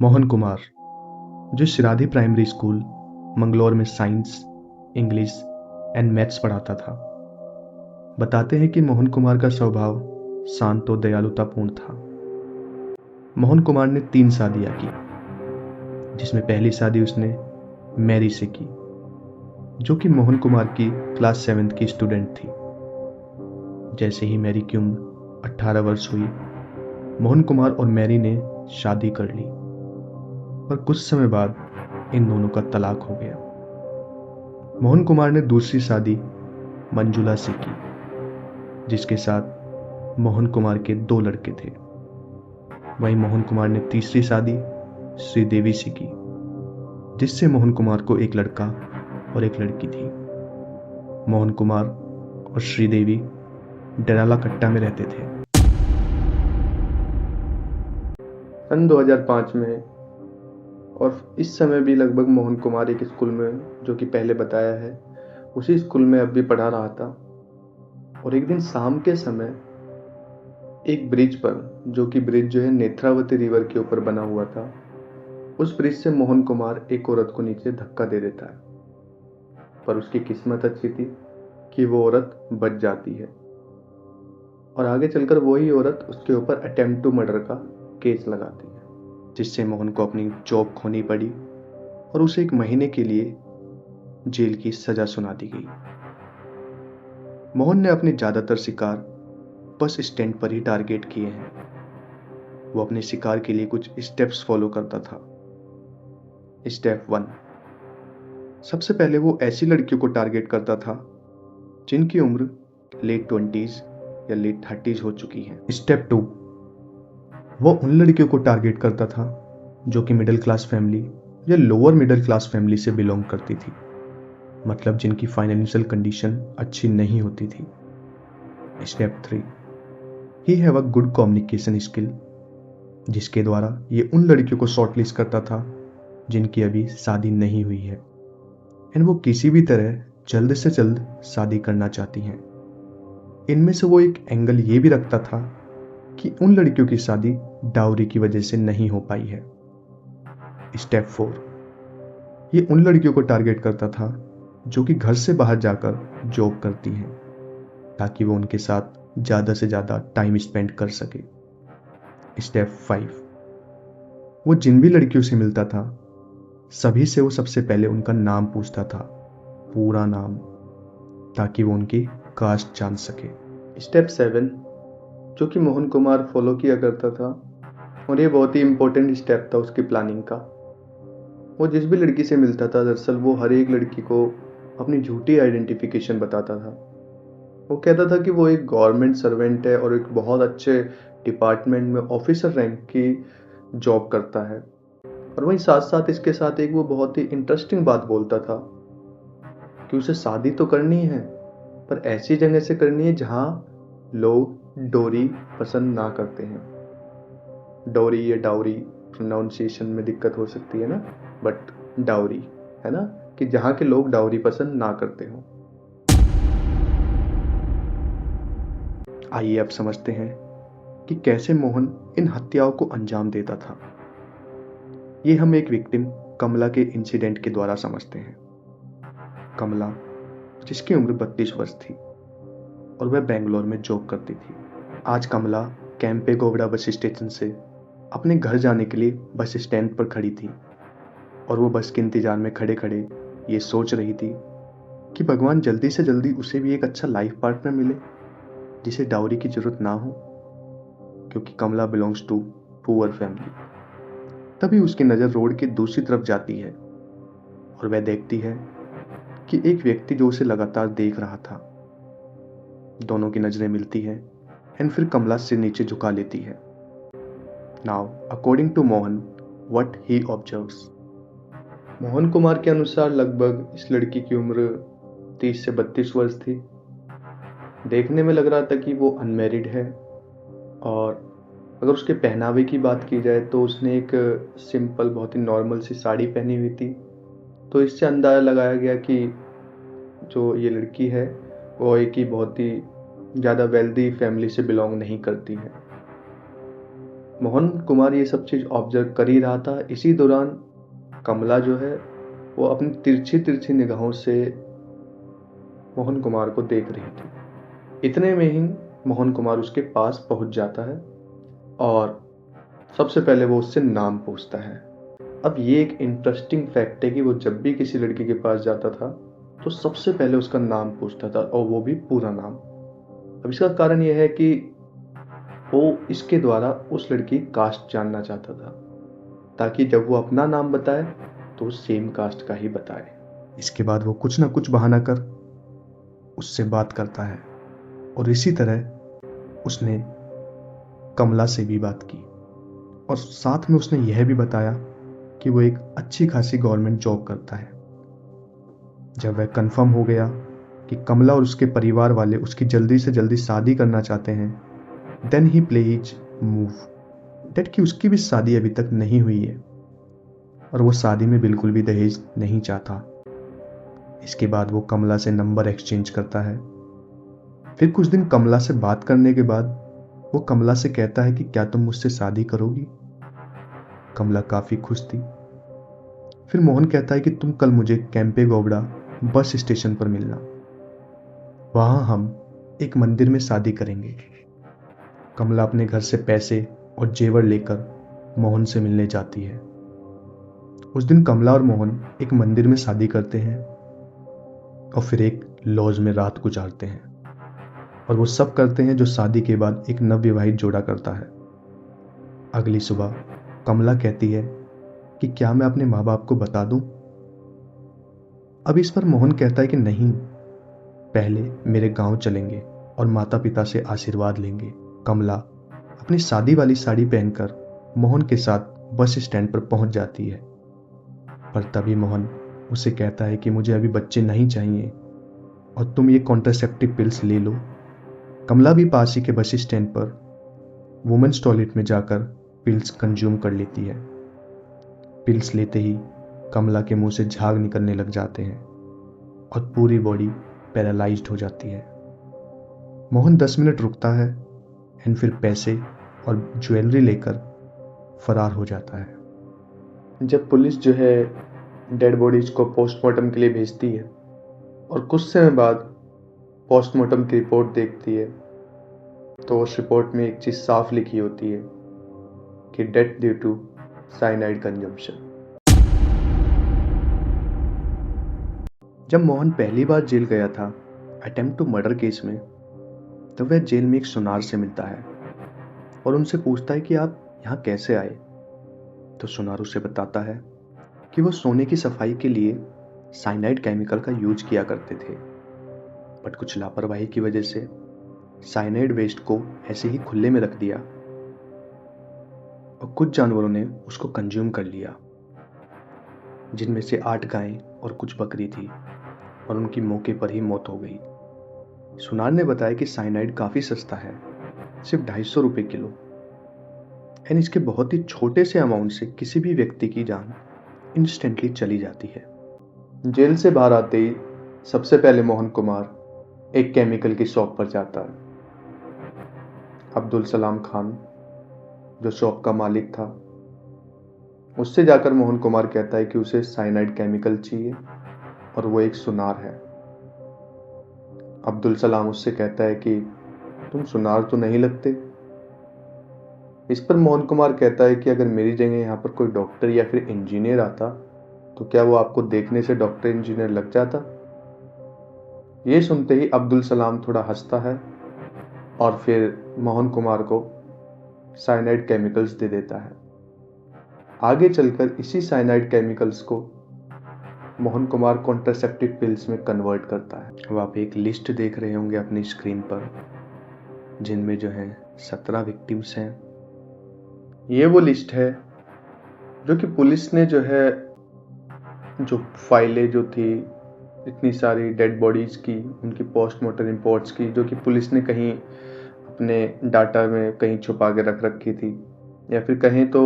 मोहन कुमार, जो शिरादी primary school Manglaur में science, English and maths पढ़ाता था, बताते हैं कि मोहन कुमार का स्वभाव शांत और दयालुतापूर्ण था। मोहन कुमार ने 3 शादियां की, जिसमें पहली शादी उसने मैरी से की, जो कि मोहन कुमार की क्लास 7th की स्टूडेंट थी। जैसे ही मैरी की उम्र 18 वर्ष हुई, मोहन कुमार और मैरी ने शादी कर ली, पर कुछ समय बाद इन दोनों का तलाक हो गया। मोहन कुमार ने दूसरी शादी मंजुला से की, जिसके साथ मोहन कुमार के 2 लड़के थे। वहीं मोहन कुमार ने तीसरी शादी श्रीदेवी से की, जिससे मोहन कुमार को एक लड़का और एक लड़की थी। मोहन कुमार और श्रीदेवी डराला कट्टा में रहते थे। सन 2005 में और इस समय भी लगभग मोहन कुमार एक स्कूल में, जो कि पहले बताया है, उसी स्कूल में अब भी पढ़ा रहा था। और एक दिन शाम के समय एक ब्रिज पर, जो कि ब्रिज जो है नेत्रावती रिवर के ऊपर बना हुआ था, उस ब्रिज से मोहन कुमार एक औरत को नीचे धक्का दे देता है। पर उसकी किस्मत अच्छी थी कि वो औरत बच जाती है और आगे चलकर वही औरत उसके ऊपर अटेम्प्ट टू मर्डर का केस लगाती है, जिससे मोहन को अपनी जॉब खोनी पड़ी और उसे 1 महीने के लिए जेल की सजा सुना दी गई। मोहन ने अपने ज्यादातर शिकार बस स्टैंड पर ही टारगेट किए हैं। वो अपने शिकार के लिए कुछ स्टेप्स फॉलो करता था। स्टेप 1, सबसे पहले वो ऐसी लड़कियों को टारगेट करता था जिनकी उम्र लेट 20s या लेट 30s हो चुकी है। स्टेप 2, वो उन लड़कियों को टारगेट करता था जो कि मिडिल क्लास फैमिली या लोअर मिडिल क्लास फैमिली से बिलोंग करती थी, मतलब जिनकी फाइनेंशियल कंडीशन अच्छी नहीं होती थी। Step 3, he have a good communication skill, जिसके द्वारा ये उन लड़कियों को शॉर्टलिस्ट करता था जिनकी अभी शादी नहीं हुई है एंड वो किसी भी तरह जल्द से जल्द शादी करना चाहती हैं। इनमें से वो एक एंगल ये भी रखता था कि उन लड़कियों की शादी डाउरी की वजह से नहीं हो पाई है। स्टेप 4, ये उन लड़कियों को टारगेट करता था जो कि घर से बाहर जाकर जॉब करती हैं, ताकि वो उनके साथ ज़्यादा से ज़्यादा टाइम स्पेंड कर सके। स्टेप 5, वो जिन भी लड़कियों से मिलता था सभी से वो सबसे पहले उनका नाम पूछता था, पूरा नाम, ताकि वो उनकी कास्ट जान सके। स्टेप 7, जो कि मोहन कुमार फॉलो किया करता था, और ये बहुत ही इंपॉर्टेंट स्टेप था उसकी प्लानिंग का। वो जिस भी लड़की से मिलता था, दरअसल वो हर एक लड़की को अपनी झूठी आइडेंटिफिकेशन बताता था। वो कहता था कि वो एक गवर्नमेंट सर्वेंट है और एक बहुत अच्छे डिपार्टमेंट में ऑफिसर रैंक की जॉब करता है। और वहीं साथ साथ इसके साथ एक वो बहुत ही इंटरेस्टिंग बात बोलता था कि उसे शादी तो करनी है, पर ऐसी जगह से करनी है जहाँ लोग डोरी पसंद ना करते हैं। डोरी या डाउरी प्रोनाउंसिएशन में दिक्कत हो सकती है ना, बट डाउरी है ना, कि जहाँ के लोग डाउरी पसंद ना करते हो। आइए अब समझते हैं कि कैसे मोहन इन हत्याओं को अंजाम देता था। ये हम एक विक्टिम कमला के इंसिडेंट के द्वारा समझते हैं। कमला, जिसकी उम्र 32 वर्ष थी और वह बेंगलोर में जॉब करती थी। आज कमला कैंपेगौड़ा बस स्टेशन से अपने घर जाने के लिए बस स्टैंड पर खड़ी थी और वो बस के इंतजार में खड़े खड़े ये सोच रही थी कि भगवान जल्दी से जल्दी उसे भी एक अच्छा लाइफ पार्टनर मिले जिसे डाउरी की जरूरत ना हो, क्योंकि कमला बिलोंग्स टू पुअर फैमिली। तभी उसकी नज़र रोड की दूसरी तरफ जाती है और वह देखती है कि एक व्यक्ति जो उसे लगातार देख रहा था। दोनों की नजरें मिलती है एंड फिर कमला सिर नीचे झुका लेती है। Now according to Mohan, what he observes. Mohan Kumar के अनुसार लगभग इस लड़की की उम्र 30 से 32 वर्ष थी। देखने में लग रहा था कि वो अनमैरिड है, और अगर उसके पहनावे की बात की जाए तो उसने एक सिंपल, बहुत ही नॉर्मल सी साड़ी पहनी हुई थी। तो इससे अंदाज़ा लगाया गया कि जो ये लड़की है वो एक ही बहुत ही ज़्यादा वेल्दी फैमिली से बिलोंग नहीं करती है। मोहन कुमार ये सब चीज़ ऑब्जर्व कर ही रहा था। इसी दौरान कमला जो है वो अपनी तिरछी तिरछी निगाहों से मोहन कुमार को देख रही थी। इतने में ही मोहन कुमार उसके पास पहुंच जाता है और सबसे पहले वो उससे नाम पूछता है। अब ये एक इंटरेस्टिंग फैक्ट है कि वो जब भी किसी लड़की के पास जाता था तो सबसे पहले उसका नाम पूछता था, और वो भी पूरा नाम। अब इसका कारण यह है कि वो इसके द्वारा उस लड़की की कास्ट जानना चाहता था, ताकि जब वो अपना नाम बताए तो सेम कास्ट का ही बताए। इसके बाद वो कुछ ना कुछ बहाना कर उससे बात करता है, और इसी तरह उसने कमला से भी बात की, और साथ में उसने यह भी बताया कि वो एक अच्छी खासी गवर्नमेंट जॉब करता है। जब वह कंफर्म हो गया कि कमला और उसके परिवार वाले उसकी जल्दी से जल्दी शादी करना चाहते हैं, then he play his move that कि उसकी भी शादी अभी तक नहीं हुई है और वो शादी में बिल्कुल भी दहेज नहीं चाहता। इसके बाद वो कमला से नंबर एक्सचेंज करता है। फिर कुछ दिन कमला से बात करने के बाद वो कमला से कहता है कि क्या तुम मुझसे शादी करोगी। कमला काफी खुश थी। फिर मोहन कहता है कि तुम कल मुझे कैंपे गौड़ा बस स्टेशन पर मिलना, वहां हम एक मंदिर में शादी करेंगे। कमला अपने घर से पैसे और जेवर लेकर मोहन से मिलने जाती है। उस दिन कमला और मोहन एक मंदिर में शादी करते हैं और फिर एक लॉज में रात गुजारते हैं, और वो सब करते हैं जो शादी के बाद एक नवविवाहित जोड़ा करता है। अगली सुबह कमला कहती है कि क्या मैं अपने माँ बाप को बता दूं। अब इस पर मोहन कहता है कि नहीं, पहले मेरे गांव चलेंगे और माता पिता से आशीर्वाद लेंगे। कमला अपनी शादी वाली साड़ी पहनकर मोहन के साथ बस स्टैंड पर पहुंच जाती है, पर तभी मोहन उसे कहता है कि मुझे अभी बच्चे नहीं चाहिए और तुम ये कॉन्ट्रासेप्टिव पिल्स ले लो। कमला भी पास ही के बस स्टैंड पर वुमेन्स टॉयलेट में जाकर पिल्स कंज्यूम कर लेती है। पिल्स लेते ही कमला के मुंह से झाग निकलने लग जाते हैं और पूरी बॉडी पैरालाइज्ड हो जाती है। मोहन 10 मिनट रुकता है एंड फिर पैसे और ज्वेलरी लेकर फरार हो जाता है। जब पुलिस जो है डेड बॉडीज को पोस्टमार्टम के लिए भेजती है और कुछ समय बाद पोस्टमार्टम की रिपोर्ट देखती है, तो उस रिपोर्ट में एक चीज साफ लिखी होती है कि death due to cyanide consumption. जब मोहन पहली बार जेल गया था अटेम्प्ट टू मर्डर केस में, तब वह जेल में एक सुनार से मिलता है और उनसे पूछता है कि आप यहाँ कैसे आए। तो सुनार उसे बताता है कि वो सोने की सफाई के लिए साइनाइड केमिकल का यूज किया करते थे, बट कुछ लापरवाही की वजह से साइनाइड वेस्ट को ऐसे ही खुले में रख दिया और कुछ जानवरों ने उसको कंज्यूम कर लिया, जिनमें से 8 गायें और कुछ बकरी थी, और उनकी मौके पर ही मौत हो गई। सुनार ने बताया कि साइनाइड काफी सस्ता है, सिर्फ 250 रुपए किलो, एंड इसके बहुत ही छोटे से अमाउंट से किसी भी व्यक्ति की जान इंस्टेंटली चली जाती है। जेल से बाहर आते ही सबसे पहले मोहन कुमार एक केमिकल की शॉप पर जाता है। अब्दुल सलाम खान जो शॉप का मालिक था, उससे जाकर मोहन कुमार कहता है कि उसे साइनाइड केमिकल चाहिए और वो एक सुनार है। अब्दुल सलाम उससे कहता है कि तुम सुनार तो नहीं लगते। इस पर मोहन कुमार कहता है कि अगर मेरी जगह यहाँ पर कोई डॉक्टर या फिर इंजीनियर आता तो क्या वो आपको देखने से डॉक्टर इंजीनियर लग जाता। ये सुनते ही अब्दुल सलाम थोड़ा हंसता है और फिर मोहन कुमार को साइनाइड केमिकल्स दे देता है। आगे चलकर इसी साइनाइड केमिकल्स को मोहन कुमार कॉन्ट्रासेप्टिव पिल्स में कन्वर्ट करता है। अब आप एक लिस्ट देख रहे होंगे अपनी स्क्रीन पर, जिनमें जो है 17 विक्टिम्स हैं। ये वो लिस्ट है जो कि पुलिस ने जो है, जो फाइलें जो थी इतनी सारी डेड बॉडीज की, उनकी पोस्टमार्टम रिपोर्ट्स की, जो कि पुलिस ने कहीं अपने डाटा में कहीं छुपा के रख रखी थी, या फिर कहीं तो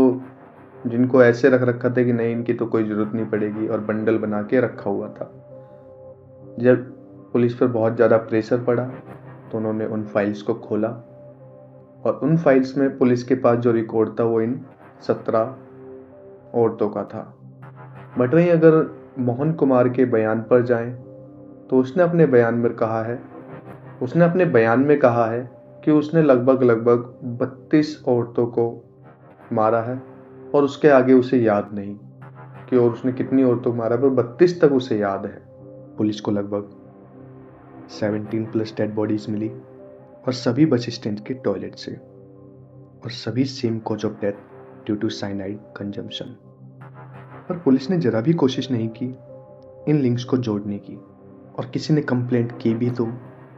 जिनको ऐसे रख रखा था कि नहीं इनकी तो कोई जरूरत नहीं पड़ेगी, और बंडल बना के रखा हुआ था। जब पुलिस पर बहुत ज़्यादा प्रेशर पड़ा तो उन्होंने उन फाइल्स को खोला और उन फाइल्स में पुलिस के पास जो रिकॉर्ड था वो इन 17 औरतों का था। बट वहीं अगर मोहन कुमार के बयान पर जाएं तो उसने अपने बयान में कहा है कि उसने लगभग 32 औरतों को मारा है और उसके आगे उसे याद नहीं कि और उसने कितनी औरतों को मारा, पर 32 तक उसे याद है। पुलिस को लगभग 17+ डेड बॉडीज मिली और सभी बस स्टैंड के टॉयलेट से, और सभी same cause of death due to cyanide consumption. पर पुलिस ने जरा भी कोशिश नहीं की इन लिंक्स को जोड़ने की, और किसी ने कंप्लेंट की भी तो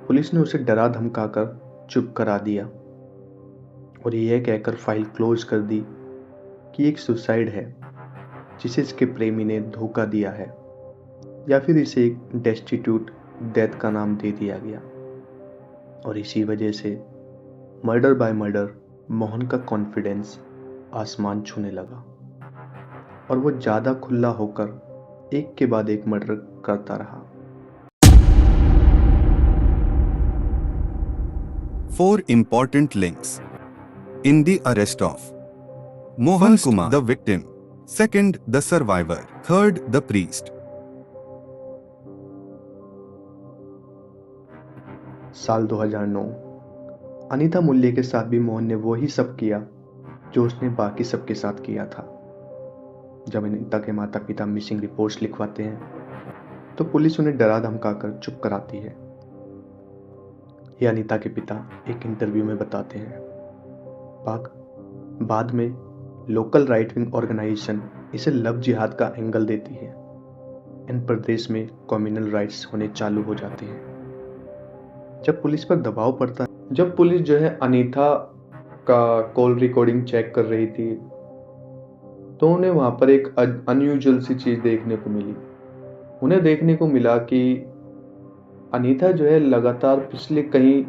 पुलिस ने उसे डरा धमकाकर चुप करा दिया और यह कहकर फाइल क्लोज कर दी कि एक सुसाइड है जिसे इसके प्रेमी ने धोखा दिया है, या फिर इसे एक डेस्टिट्यूट डेथ का नाम दे दिया गया। और इसी वजह से मर्डर बाय मर्डर मोहन का कॉन्फिडेंस आसमान छूने लगा और वो ज्यादा खुला होकर एक के बाद एक मर्डर करता रहा। 4 important links in the arrest of Mohan Kumar, the victim; second, the survivor; third, the priest. साल 2009। अनीता मूल्य के साथ भी मोहन ने वो ही सब किया जो उसने बाकी सबके साथ किया था। जब अनीता के माता पिता मिसिंग रिपोर्ट्स लिखवाते हैं तो पुलिस उन्हें डरा धमकाकर चुप कराती है। ये अनीता के पिता एक इंटरव्यू में बताते हैं। बाद में लोकल राइट विंग ऑर्गेनाइजेशन इसे लव जिहाद का एंगल देती है। इन प्रदेश में कम्युनल राइट्स होने चालू हो जाते हैं। जब पुलिस पर दबाव पड़ता है, जब पुलिस जो है अनीता का कॉल रिकॉर्डिंग चेक कर रही थी तो उन्हें वहां पर एक अनयूजुअल सी चीज देखने को मिली। उन्हें देखने को मिला कि अनीता जो है लगातार पिछले कई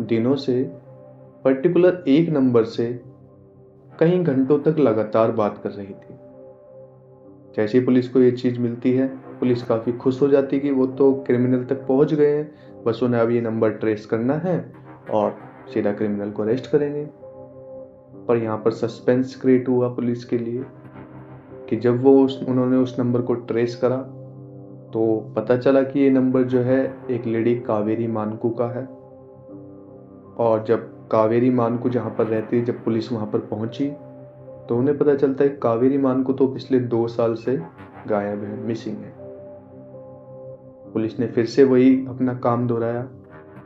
दिनों से पर्टिकुलर एक नंबर से कई घंटों तक लगातार बात कर रही थी। जैसे ही पुलिस को ये चीज मिलती है, पुलिस काफी खुश हो जाती है कि वो तो क्रिमिनल तक पहुंच गए हैं, बस उन्हें अब ये नंबर ट्रेस करना है और सीधा क्रिमिनल को अरेस्ट करेंगे। पर यहाँ पर सस्पेंस क्रिएट हुआ पुलिस के लिए कि जब उन्होंने उस नंबर को ट्रेस करा तो पता चला कि ये नंबर जो है एक लेडी कावेरी मानकू का है। और जब कावेरी मानकू जहाँ पर रहती है, जब पुलिस वहां पर पहुंची तो उन्हें पता चलता है कावेरी मानकू तो पिछले 2 साल से गायब है, मिसिंग है। पुलिस ने फिर से वही अपना काम दोहराया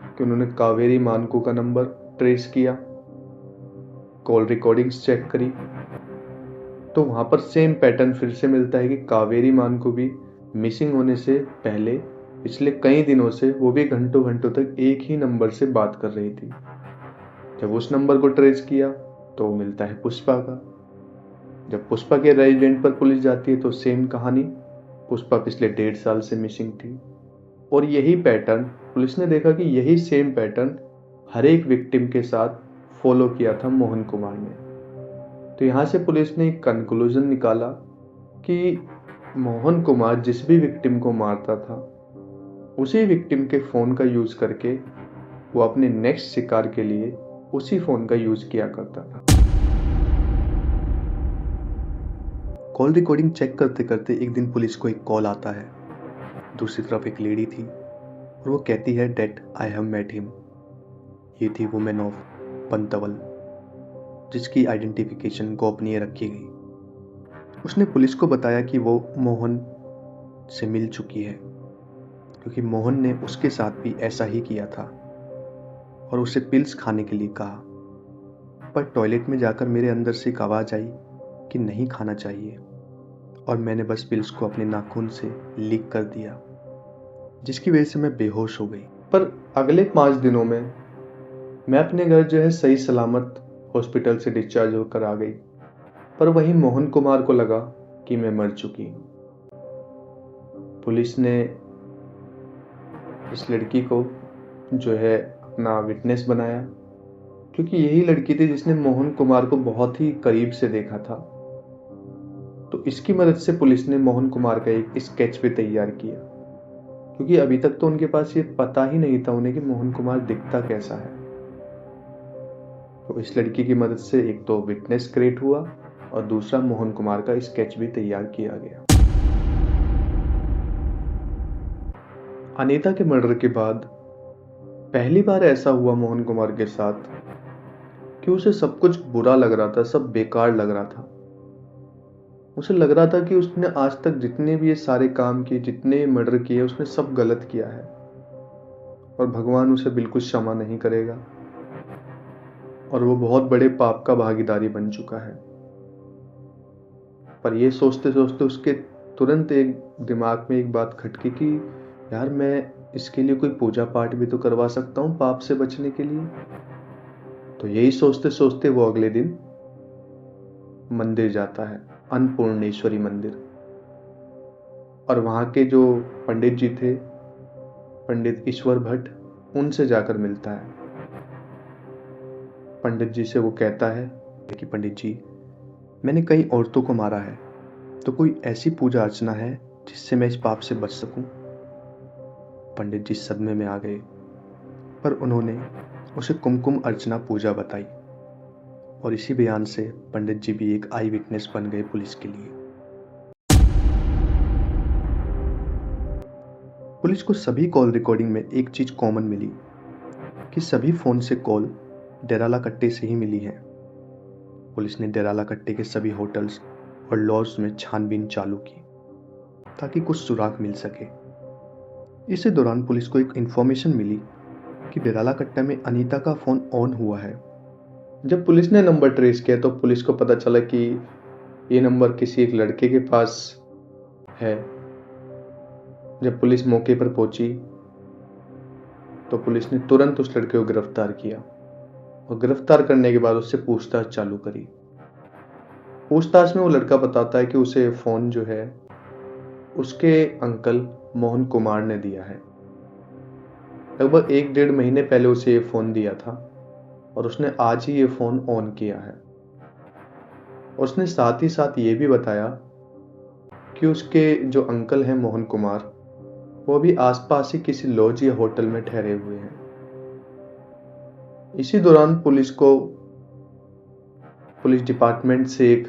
कि उन्होंने कावेरी मानकू का नंबर ट्रेस किया, कॉल रिकॉर्डिंग्स चेक करी, तो वहां पर सेम पैटर्न फिर से मिलता है कि कावेरी मानकू भी मिसिंग होने से पहले पिछले कई दिनों से वो भी घंटों घंटों तक एक ही नंबर से बात कर रही थी। जब उस नंबर को ट्रेस किया तो मिलता है पुष्पा का। जब पुष्पा के रेजिडेंट पर पुलिस जाती है तो सेम कहानी, पुष्पा पिछले 1.5 साल से मिसिंग थी। और यही पैटर्न पुलिस ने देखा कि यही सेम पैटर्न हर एक विक्टिम के साथ फॉलो किया था मोहन कुमार ने। तो यहां से पुलिस ने एक कंक्लूजन निकाला कि मोहन कुमार जिस भी विक्टिम को मारता था उसी विक्टिम के फोन का यूज करके वो अपने नेक्स्ट शिकार के लिए उसी फोन का यूज किया करता था। कॉल रिकॉर्डिंग चेक करते करते एक दिन पुलिस को एक कॉल आता है। दूसरी तरफ एक लेडी थी और वो कहती है that I have met him. ये थी वुमेन ऑफ पंतवल जिसकी आइडेंटिफिकेशन गोपनीय रखी गई। उसने पुलिस को बताया कि वो मोहन से मिल चुकी है क्योंकि मोहन ने उसके साथ भी ऐसा ही किया था और उसे पिल्स खाने के लिए कहा। पर टॉयलेट में जाकर मेरे अंदर से एक आवाज आई कि नहीं खाना चाहिए और मैंने बस पिल्स को अपने नाखून से लीक कर दिया, जिसकी वजह से मैं बेहोश हो गई। पर अगले 5 दिनों में मैं अपने घर जो है सही सलामत हॉस्पिटल से डिस्चार्ज होकर आ गई। पर वही मोहन कुमार को लगा कि मैं मर चुकी हूं। पुलिस ने इस लड़की को जो है अपना विटनेस बनाया क्योंकि यही लड़की थी जिसने मोहन कुमार को बहुत ही करीब से देखा था। तो इसकी मदद से पुलिस ने मोहन कुमार का एक स्केच भी तैयार किया क्योंकि अभी तक तो उनके पास ये पता ही नहीं था उन्हें कि मोहन कुमार दिखता कैसा है। तो इस लड़की की मदद से एक तो विटनेस क्रिएट हुआ और दूसरा मोहन कुमार का स्केच भी तैयार किया गया। अनीता के मर्डर के बाद पहली बार ऐसा हुआ मोहन कुमार के साथ कि उसे सब कुछ बुरा लग रहा था, सब बेकार लग रहा था। उसे लग रहा था कि उसने आज तक जितने भी ये सारे काम किए, जितने मर्डर किए, उसने सब गलत किया है और भगवान उसे बिल्कुल क्षमा नहीं करेगा और वो बहुत बड़े पाप का भागीदारी बन चुका है। पर ये सोचते सोचते उसके तुरंत एक दिमाग में एक बात खटकी कि यार, मैं इसके लिए कोई पूजा पाठ भी तो करवा सकता हूँ पाप से बचने के लिए। तो यही सोचते सोचते वो अगले दिन मंदिर जाता है, अन्नपूर्णेश्वरी मंदिर। और वहां के जो पंडित जी थे, पंडित ईश्वर भट्ट, उनसे जाकर मिलता है। पंडित जी से वो कहता है कि पंडित जी, मैंने कई औरतों को मारा है, तो कोई ऐसी पूजा अर्चना है जिससे मैं इस पाप से बच सकूं। पंडित जी सदमे में आ गए, पर उन्होंने उसे कुमकुम अर्चना पूजा बताई और इसी बयान से पंडित जी भी एक आई विटनेस बन गए पुलिस के लिए। पुलिस को सभी कॉल रिकॉर्डिंग में एक चीज कॉमन मिली कि सभी फोन से कॉल डेराला कट्टे से ही मिली है। पुलिस ने डेराला कट्टे के सभी होटल्स और लॉज में छानबीन चालू की ताकि कुछ सुराग मिल सके। इसी दौरान पुलिस को एक इंफॉर्मेशन मिली कि डेराला कट्टा में अनीता का फोन ऑन हुआ है। जब पुलिस ने नंबर ट्रेस किया तो पुलिस को पता चला कि ये नंबर किसी एक लड़के के पास है। जब पुलिस मौके पर पहुंची तो पुलिस ने तुरंत उस लड़के को गिरफ्तार किया और गिरफ्तार करने के बाद उससे पूछताछ चालू करी। पूछताछ में वो लड़का बताता है कि उसे फोन जो है उसके अंकल मोहन कुमार ने दिया है। लगभग 1-1.5 महीने पहले उसे ये फोन दिया था और उसने आज ही ये फोन ऑन किया है। उसने साथ ही साथ ये भी बताया कि उसके जो अंकल हैं मोहन कुमार, वो भी आसपास ही किसी लॉज या होटल में ठहरे हुए हैं। इसी दौरान पुलिस डिपार्टमेंट से एक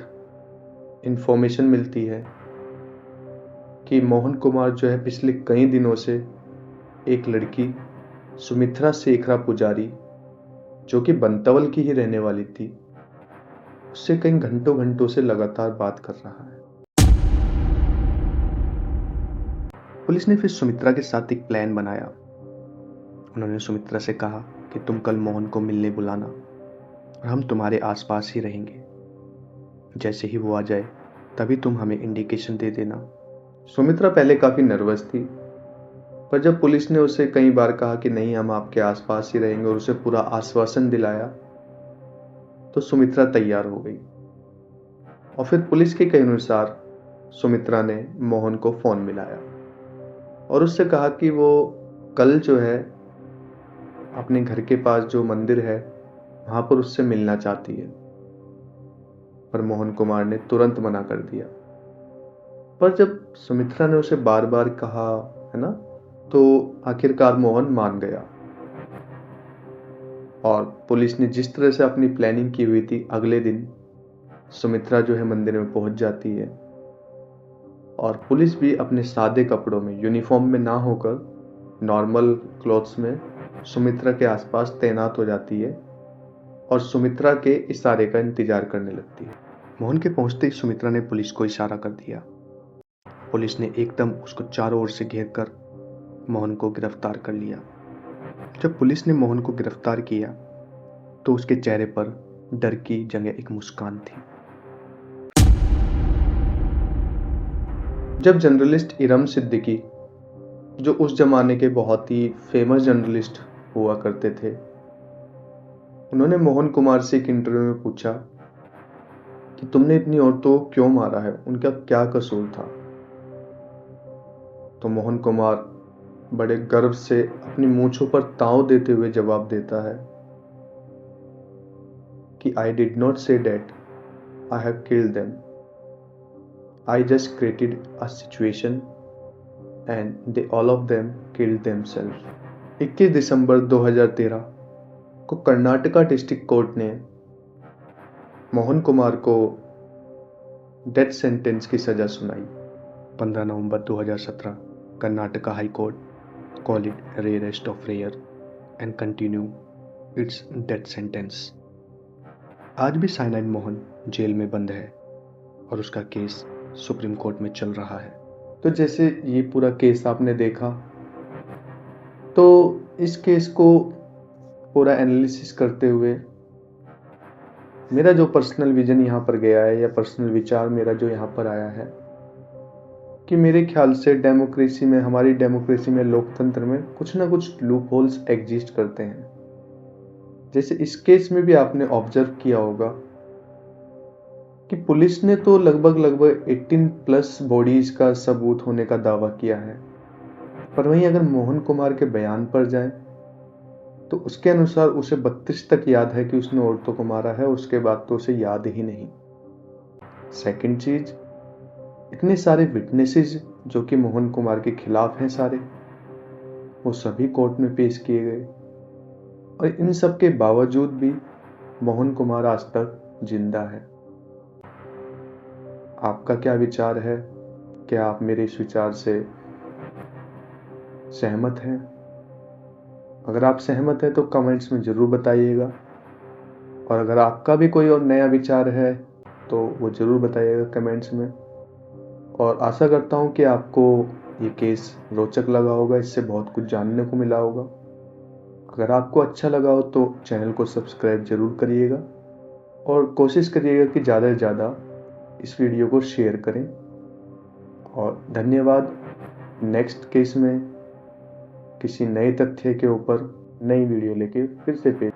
इंफॉर्मेशन मिलती है कि मोहन कुमार जो है पिछले कई दिनों से एक लड़की सुमित्रा शेखरा पुजारी, जो कि बंतवल की ही रहने वाली थी, उससे कई घंटों घंटों से लगातार बात कर रहा है। पुलिस ने फिर सुमित्रा के साथ एक प्लान बनाया। उन्होंने सुमित्रा से कहा कि तुम कल मोहन को मिलने बुलाना और हम तुम्हारे आसपास ही रहेंगे। जैसे ही वो आ जाए तभी तुम हमें इंडिकेशन दे देना। सुमित्रा पहले काफी नर्वस थी, पर जब पुलिस ने उसे कई बार कहा कि नहीं, हम आपके आसपास ही रहेंगे और उसे पूरा आश्वासन दिलाया, तो सुमित्रा तैयार हो गई। और फिर पुलिस के कहे अनुसार सुमित्रा ने मोहन को फोन मिलाया और उससे कहा कि वो कल जो है अपने घर के पास जो मंदिर है वहां पर उससे मिलना चाहती है। पर मोहन कुमार ने तुरंत मना कर दिया। पर जब सुमित्रा ने उसे बार बार कहा, है ना, तो आखिरकार मोहन मान गया। और पुलिस ने जिस तरह से अपनी प्लानिंग की हुई थी, अगले दिन सुमित्रा जो है मंदिर में पहुंच जाती है और पुलिस भी अपने सादे कपड़ों में, यूनिफॉर्म में ना होकर नॉर्मल क्लॉथ्स में सुमित्रा के आसपास तैनात हो जाती है और सुमित्रा के इशारे का इंतजार करने लगती है। मोहन के पहुंचते ही सुमित्रा ने पुलिस को इशारा कर दिया। पुलिस ने एकदम उसको चारों ओर से घेर कर मोहन को गिरफ्तार कर लिया। जब पुलिस ने मोहन को गिरफ्तार किया तो उसके चेहरे पर डर की जगह एक मुस्कान थी। जब जर्नलिस्ट इरम सिद्दीकी, जो उस जमाने के बहुत ही फेमस जर्नलिस्ट हुआ करते थे, उन्होंने मोहन कुमार से एक इंटरव्यू में पूछा कि तुमने इतनी औरतों को क्यों मारा है, उनका क्या कसूर था। तो मोहन कुमार बड़े गर्व से अपनी मूंछों पर ताव देते हुए जवाब देता है कि I did not say that I have killed them, I just created a situation and they all of them killed themselves. 21 दिसंबर 2013 को कर्नाटका डिस्ट्रिक्ट कोर्ट ने मोहन कुमार को डेथ सेंटेंस की सजा सुनाई। 15 नवंबर 2017 Karnataka high court call it rarest of rare and continue its death sentence. आज भी साइनाइड मोहन जेल में बंद है और उसका केस सुप्रीम कोर्ट में चल रहा है। तो जैसे ये पूरा केस आपने देखा, तो इस केस को पूरा एनालिसिस करते हुए मेरा जो पर्सनल विजन यहाँ पर गया है, या पर्सनल विचार मेरा जो यहाँ पर आया है, कि मेरे ख्याल से डेमोक्रेसी में, हमारी डेमोक्रेसी में, लोकतंत्र में कुछ ना कुछ लूप होल्स एग्जिस्ट करते हैं। जैसे इस केस में भी आपने ऑब्जर्व किया होगा कि पुलिस ने तो लगभग 18+ बॉडीज का सबूत होने का दावा किया है, पर वहीं अगर मोहन कुमार के बयान पर जाएं तो उसके अनुसार उसे 32 तक याद है कि उसने औरतों को मारा है, उसके बाद तो उसे याद ही नहीं। सेकंड चीज, इतने सारे विटनेसेस जो कि मोहन कुमार के खिलाफ हैं सारे, वो सभी कोर्ट में पेश किए गए, और इन सब के बावजूद भी मोहन कुमार आज तक जिंदा है। आपका क्या विचार है? क्या आप मेरे इस विचार से सहमत हैं? अगर आप सहमत हैं तो कमेंट्स में जरूर बताइएगा, और अगर आपका भी कोई और नया विचार है तो वो जरूर बताइएगा कमेंट्स में। और आशा करता हूँ कि आपको ये केस रोचक लगा होगा, इससे बहुत कुछ जानने को मिला होगा। अगर आपको अच्छा लगा हो तो चैनल को सब्सक्राइब जरूर करिएगा, और कोशिश करिएगा कि ज़्यादा से ज़्यादा इस वीडियो को शेयर करें। और धन्यवाद। नेक्स्ट केस में किसी नए तथ्य के ऊपर नई वीडियो लेके फिर से पेश